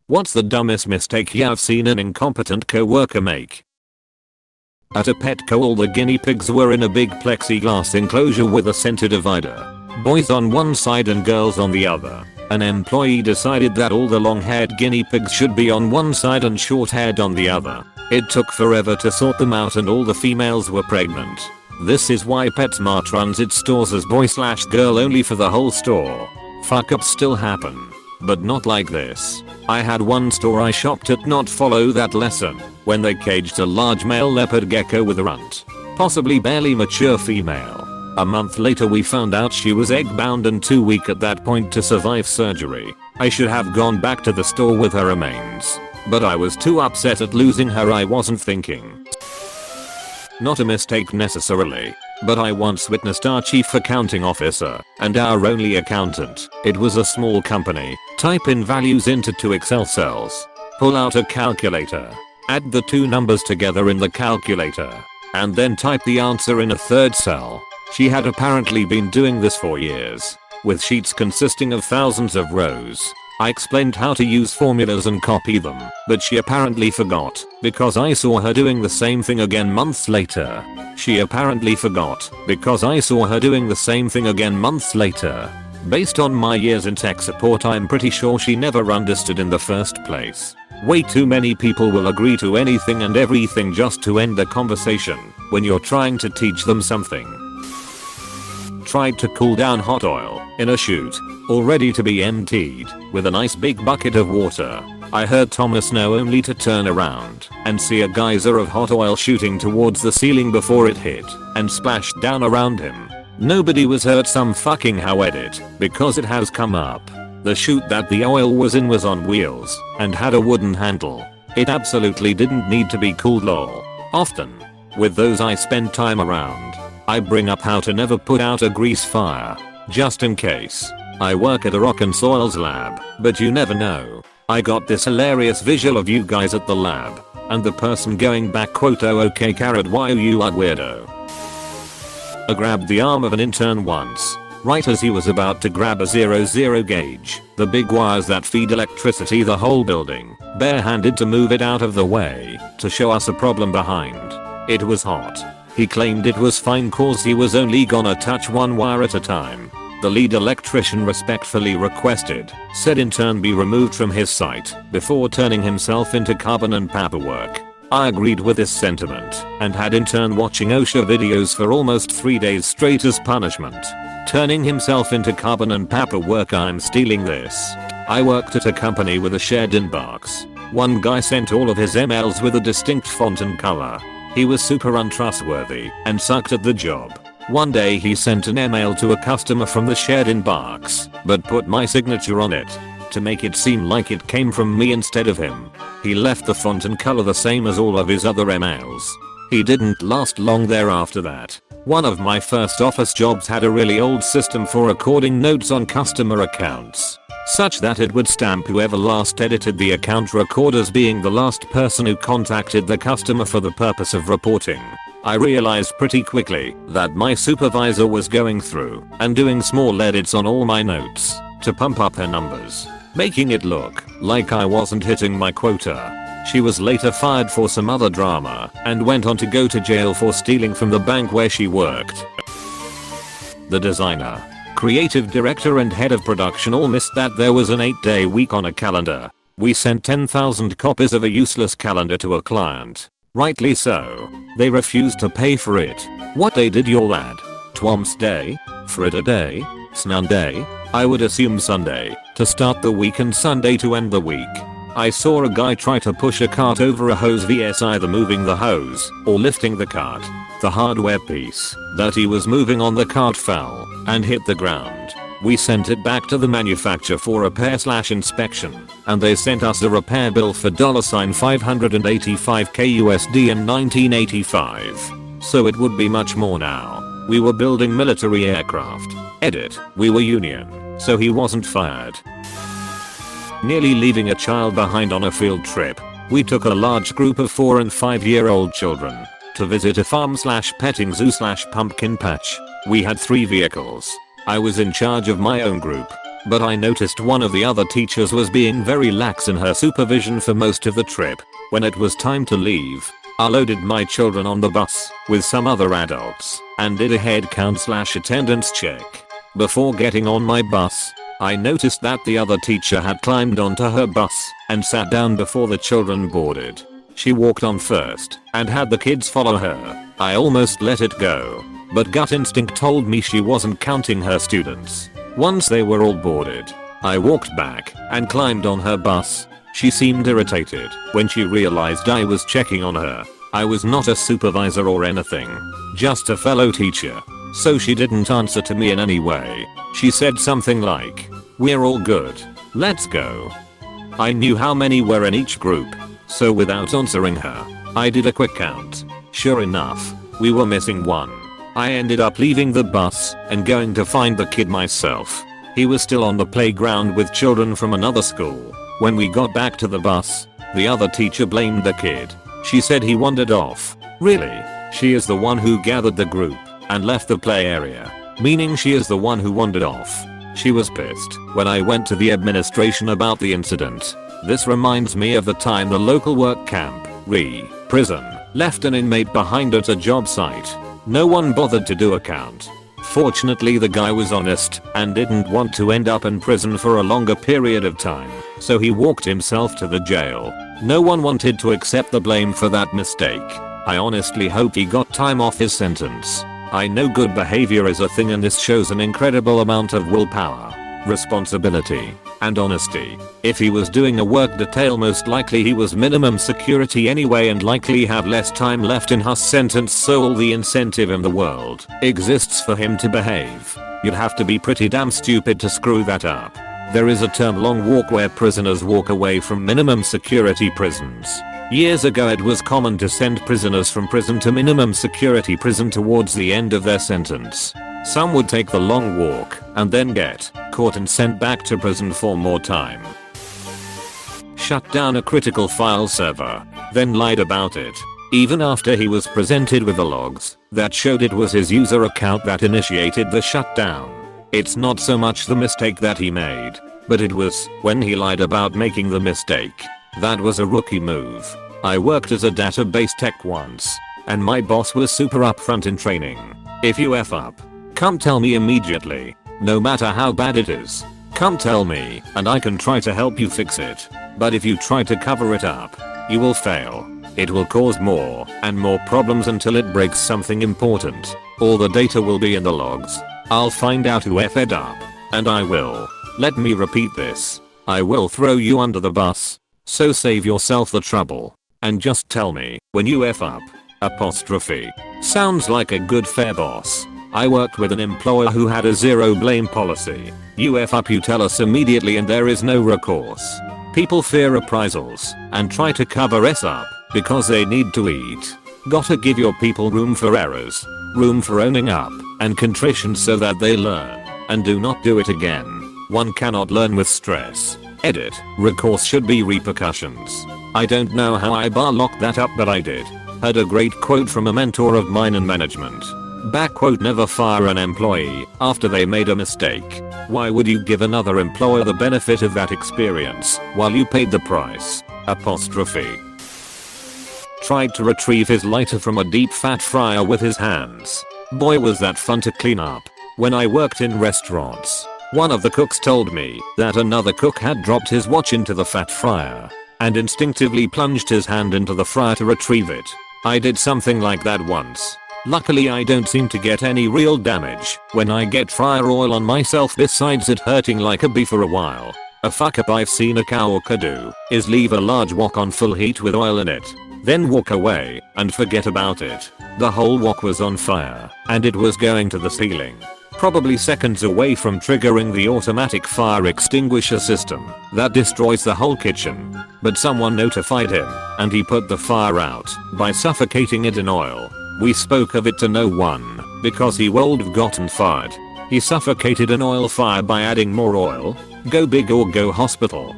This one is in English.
What's the dumbest mistake you've seen an incompetent coworker make? At a Petco, all the guinea pigs were in a big plexiglass enclosure with a center divider. Boys on one side and girls on the other. An employee decided that all the long-haired guinea pigs should be on one side and short-haired on the other. It took forever to sort them out and all the females were pregnant. This is why PetSmart runs its stores as boy/girl only for the whole store. Fuck-ups still happen. But not like this. I had one store I shopped at not follow that lesson when they caged a large male leopard gecko with a runt, possibly barely mature female. A month later we found out she was egg-bound and too weak at that point to survive surgery. I should have gone back to the store with her remains, but I was too upset at losing her I wasn't thinking. Not a mistake necessarily, but I once witnessed our chief accounting officer and our only accountant, it was a small company, type in values into 2 Excel cells, pull out a calculator, add the 2 numbers together in the calculator, and then type the answer in a 3rd cell. She had apparently been doing this for years, with sheets consisting of thousands of rows. I explained how to use formulas and copy them, but she apparently forgot, because I saw her doing the same thing again months later. She apparently forgot, because I saw her doing the same thing again months later. Based on my years in tech support, I'm pretty sure she never understood in the first place. Way too many people will agree to anything and everything just to end the conversation when you're trying to teach them something. Tried to cool down hot oil in a chute, all ready to be emptied, with a nice big bucket of water. I heard Thomas know only to turn around and see a geyser of hot oil shooting towards the ceiling before it hit and splashed down around him. Nobody was hurt, some fucking how edit, because it has come up. The chute that the oil was in was on wheels and had a wooden handle. It absolutely didn't need to be cooled lol. Often, with those I spend time around, I bring up how to never put out a grease fire, just in case. I work at a rock and soils lab, but you never know. I got this hilarious visual of you guys at the lab, and the person going back quote oh okay carrot why you are weirdo. I grabbed the arm of an intern once, right as he was about to grab a 00 gauge, the big wires that feed electricity the whole building, barehanded to move it out of the way, to show us a problem behind. It was hot. He claimed it was fine cause he was only gonna touch one wire at a time. The lead electrician respectfully requested said intern be removed from his site before turning himself into carbon and paperwork. I agreed with this sentiment and had intern watching OSHA videos for almost 3 days straight as punishment. Turning himself into carbon and paperwork, I'm stealing this. I worked at a company with a shared inbox. One guy sent all of his emails with a distinct font and color. He was super untrustworthy and sucked at the job. One day he sent an email to a customer from the shared inbox, but put my signature on it to make it seem like it came from me instead of him. He left the font and color the same as all of his other emails. He didn't last long there after that. One of my first office jobs had a really old system for recording notes on customer accounts, such that it would stamp whoever last edited the account record as being the last person who contacted the customer for the purpose of reporting. I realized pretty quickly that my supervisor was going through and doing small edits on all my notes to pump up her numbers, making it look like I wasn't hitting my quota. She was later fired for some other drama and went on to go to jail for stealing from the bank where she worked. The designer, creative director and head of production all missed that there was an 8-day week on a calendar. We sent 10,000 copies of a useless calendar to a client. Rightly so. They refused to pay for it. What day did your lad? Twom's day? Friday day? Sunday? I would assume Sunday to start the week and Sunday to end the week. I saw a guy try to push a cart over a hose vs either moving the hose or lifting the cart. The hardware piece that he was moving on the cart fell and hit the ground. We sent it back to the manufacturer for repair/inspection, and they sent us a repair bill for $585k USD in 1985. So it would be much more now. We were building military aircraft. Edit, we were union, so he wasn't fired. Nearly leaving a child behind on a field trip. We took a large group of 4 and 5-year-old children to visit a farm/petting zoo/pumpkin patch. We had 3 vehicles. I was in charge of my own group. but I noticed one of the other teachers was being very lax in her supervision for most of the trip. When it was time to leave, I loaded my children on the bus with some other adults and did a head count/attendance check. Before getting on my bus, I noticed that the other teacher had climbed onto her bus and sat down before the children boarded. She walked on first and had the kids follow her. I almost let it go, but gut instinct told me she wasn't counting her students. Once they were all boarded, I walked back and climbed on her bus. She seemed irritated when she realized I was checking on her. I was not a supervisor or anything, just a fellow teacher, so she didn't answer to me in any way. She said something like, "We're all good. Let's go." I knew how many were in each group, so without answering her, I did a quick count. Sure enough, we were missing one. I ended up leaving the bus and going to find the kid myself. He was still on the playground with children from another school. When we got back to the bus, the other teacher blamed the kid. She said he wandered off. Really? She is the one who gathered the group and left the play area, meaning she is the one who wandered off. She was pissed when I went to the administration about the incident. This reminds me of the time the local work camp, prison, left an inmate behind at a job site. No one bothered to do a count. Fortunately, the guy was honest and didn't want to end up in prison for a longer period of time, so he walked himself to the jail. No one wanted to accept the blame for that mistake. I honestly hope he got time off his sentence. I know good behavior is a thing, and this shows an incredible amount of willpower, responsibility, and honesty. If he was doing a work detail, most likely he was minimum security anyway and likely have less time left in his sentence, so all the incentive in the world exists for him to behave. You'd have to be pretty damn stupid to screw that up. There is a term long walk where prisoners walk away from minimum security prisons. Years ago it was common to send prisoners from prison to minimum security prison towards the end of their sentence. Some would take the long walk and then get caught and sent back to prison for more time. Shut down a critical file server, then lied about it, even after he was presented with the logs that showed it was his user account that initiated the shutdown. It's not so much the mistake that he made, but it was when he lied about making the mistake. That was a rookie move. I worked as a database tech once, and my boss was super upfront in training. If you F up, come tell me immediately. No matter how bad it is, come tell me and I can try to help you fix it. But if you try to cover it up, you will fail. It will cause more and more problems until it breaks something important. All the data will be in the logs. I'll find out who F'd up, and I will. Let me repeat this. I will throw you under the bus. So save yourself the trouble and just tell me when you F up. Apostrophe. Sounds like a good fair boss. I worked with an employer who had a zero blame policy. You F up, you tell us immediately and there is no recourse. People fear reprisals and try to cover S up because they need to eat. Gotta give your people room for errors, room for owning up and contrition so that they learn and do not do it again. One cannot learn with stress. Edit. Recourse should be repercussions. I don't know how I bar locked that up, but I did. Heard a great quote from a mentor of mine in management. Back quote, never fire an employee after they made a mistake. Why would you give another employer the benefit of that experience while you paid the price? Apostrophe. Tried to retrieve his lighter from a deep fat fryer with his hands. Boy was that fun to clean up. When I worked in restaurants, one of the cooks told me that another cook had dropped his watch into the fat fryer and instinctively plunged his hand into the fryer to retrieve it. I did something like that once. Luckily I don't seem to get any real damage when I get fryer oil on myself besides it hurting like a bee for a while. A fuck up I've seen a coworker do is leave a large wok on full heat with oil in it, then walk away and forget about it. The whole wok was on fire and it was going to the ceiling. Probably seconds away from triggering the automatic fire extinguisher system that destroys the whole kitchen. But someone notified him and he put the fire out by suffocating it in oil. We spoke of it to no one because he would have gotten fired. He suffocated an oil fire by adding more oil. Go big or go hospital.